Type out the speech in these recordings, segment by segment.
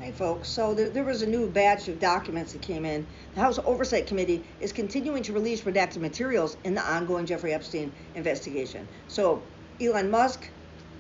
Hey folks, so there was a new batch of documents that came in. The House Oversight Committee is continuing to release redacted materials in the ongoing Jeffrey Epstein investigation. So Elon Musk,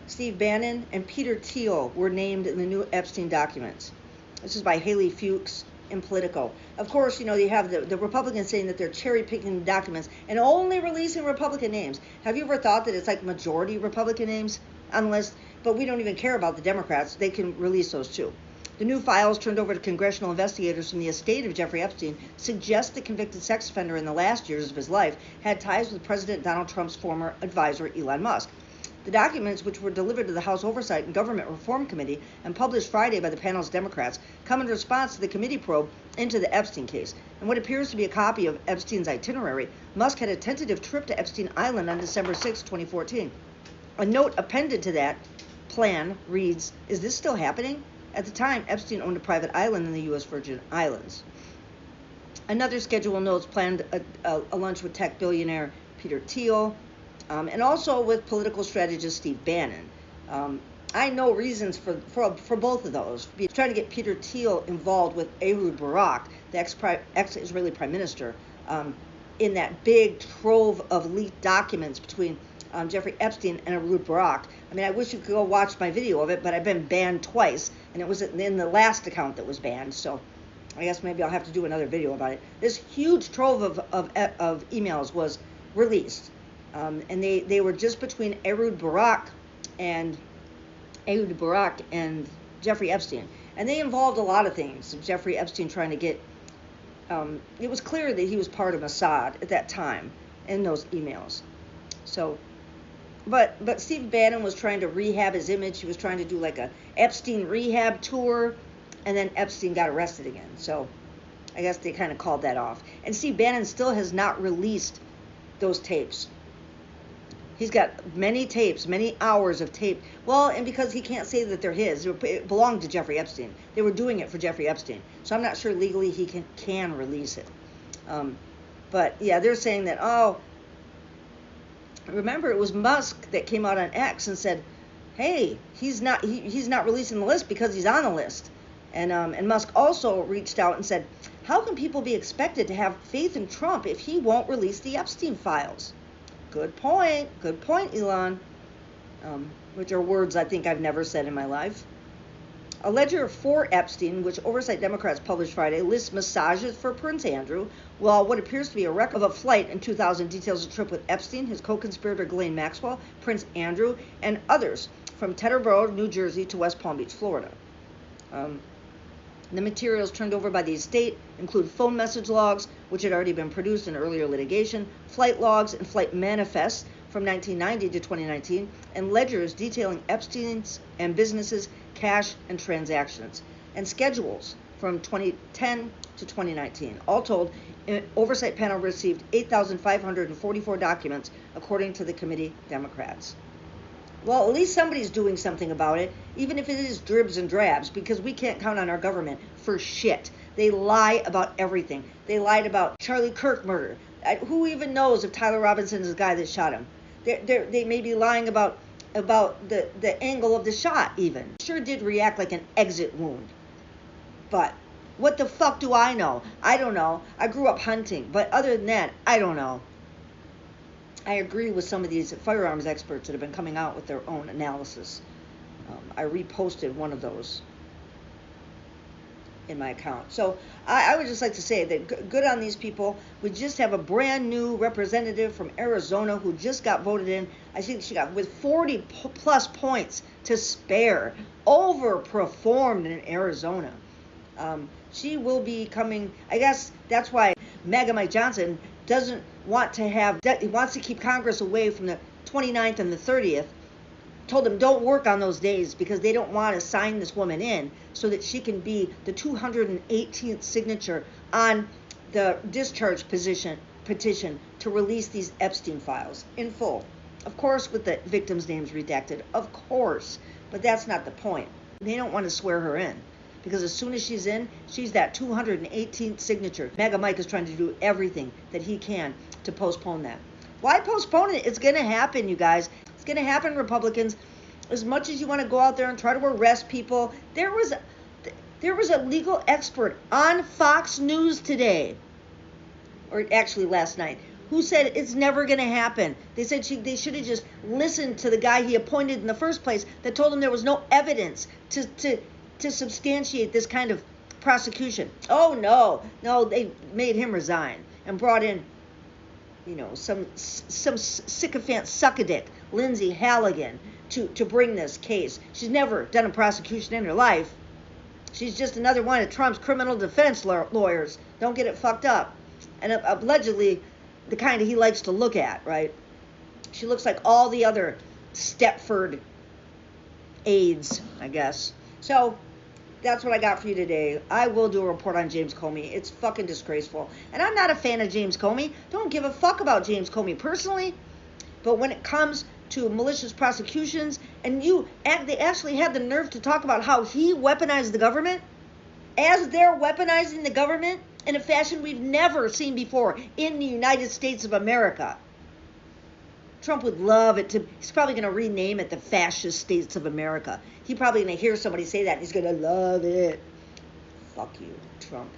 Steve Bannon, and Peter Thiel were named in the new Epstein documents. This is by Haley Fuchs in Politico. Of course, you know, you have the Republicans saying that they're cherry picking documents and only releasing Republican names. Have you ever thought that it's like majority Republican names on the list? But we don't even care about the Democrats. They can release those too. The new files turned over to congressional investigators from the estate of Jeffrey Epstein suggest the convicted sex offender in the last years of his life had ties with President Donald Trump's former advisor, Elon Musk. The documents, which were delivered to the House Oversight and Government Reform Committee and published Friday by the panel's Democrats, come in response to the committee probe into the Epstein case. In what appears to be a copy of Epstein's itinerary, Musk had a tentative trip to Epstein Island on December 6, 2014. A note appended to that plan reads, "Is this still happening?" At the time, Epstein owned a private island in the U.S. Virgin Islands. Another schedule notes planned a lunch with tech billionaire Peter Thiel, and also with political strategist Steve Bannon. I know reasons for both of those. Trying to get Peter Thiel involved with Ehud Barak, the ex-Israeli prime minister, in that big trove of leaked documents between Jeffrey Epstein and Ehud Barak. I mean, I wish you could go watch my video of it, but I've been banned twice, and it was in the last account that was banned, so I guess maybe I'll have to do another video about it. This huge trove of emails was released, and they were just between Ehud Barak and Jeffrey Epstein, and they involved a lot of things. Jeffrey Epstein trying to get, it was clear that he was part of Mossad at that time in those emails. So, but Steve Bannon was trying to rehab his image. He was trying to do like a Epstein rehab tour, and then Epstein got arrested again. So I guess they kind of called that off. And Steve Bannon still has not released those tapes. He's got many tapes, many hours of tape. Well, and because he can't say that they're his, it belonged to Jeffrey Epstein. They were doing it for Jeffrey Epstein. So I'm not sure legally he can release it. But yeah, they're saying that, oh, remember, it was Musk that came out on X and said, "Hey, he's not releasing the list because he's on the list." And Musk also reached out and said, "How can people be expected to have faith in Trump if he won't release the Epstein files?" Good point, Elon. Which are words I think I've never said in my life. A ledger for Epstein, which Oversight Democrats published Friday, lists massages for Prince Andrew, while what appears to be a record of a flight in 2000 details a trip with Epstein, his co-conspirator Ghislaine Maxwell, Prince Andrew, and others from Teterboro, New Jersey to West Palm Beach, Florida. The materials turned over by the estate include phone message logs, which had already been produced in earlier litigation, flight logs and flight manifests from 1990 to 2019, and ledgers detailing Epstein's and businesses' cash and transactions, and schedules from 2010 to 2019. All told, an oversight panel received 8,544 documents, according to the committee Democrats. Well, at least somebody's doing something about it, even if it is dribs and drabs, because we can't count on our government for shit. They lie about everything. They lied about Charlie Kirk murder. Who even knows if Tyler Robinson is the guy that shot him? They may be lying about the angle of the shot even. Sure did react like an exit wound. But what the fuck do I know? I don't know. I grew up hunting. But other than that, I don't know. I agree with some of these firearms experts that have been coming out with their own analysis. I reposted one of those in my account. So I would just like to say that good on these people. We just have a brand new representative from Arizona who just got voted in. I think she got with 40 plus points to spare. Overperformed in Arizona. She will be coming, I guess that's why MAGA Mike Johnson doesn't want to have, he wants to keep Congress away from the 29th and the 30th. Told them don't work on those days because they don't want to sign this woman in so that she can be the 218th signature on the discharge petition to release these Epstein files in full. Of course, with the victims' names redacted, of course, but that's not the point. They don't want to swear her in because as soon as she's in, she's that 218th signature. MAGA Mike is trying to do everything that he can to postpone that. Why postpone it? It's going to happen, you guys. It's going to happen, Republicans. As much as you want to go out there and try to arrest people, there There was a legal expert on Fox News today, or actually last night, who said it's never going to happen. They said they should have just listened to the guy he appointed in the first place that told him there was no evidence to substantiate this kind of prosecution. Oh, no, they made him resign and brought in, some sycophant suckadick, Lindsay Halligan, to bring this case. She's never done a prosecution in her life. She's just another one of Trump's criminal defense lawyers. Don't get it fucked up. And allegedly, the kind he likes to look at, right? She looks like all the other Stepford aides, I guess. So, that's what I got for you today. I will do a report on James Comey. It's fucking disgraceful. And I'm not a fan of James Comey. Don't give a fuck about James Comey personally. But when it comes to malicious prosecutions, and they actually had the nerve to talk about how he weaponized the government, as they're weaponizing the government in a fashion we've never seen before in the United States of America. Trump would love it he's probably going to rename it the Fascist States of America. He's probably going to hear somebody say that, and he's going to love it. Fuck you, Trump.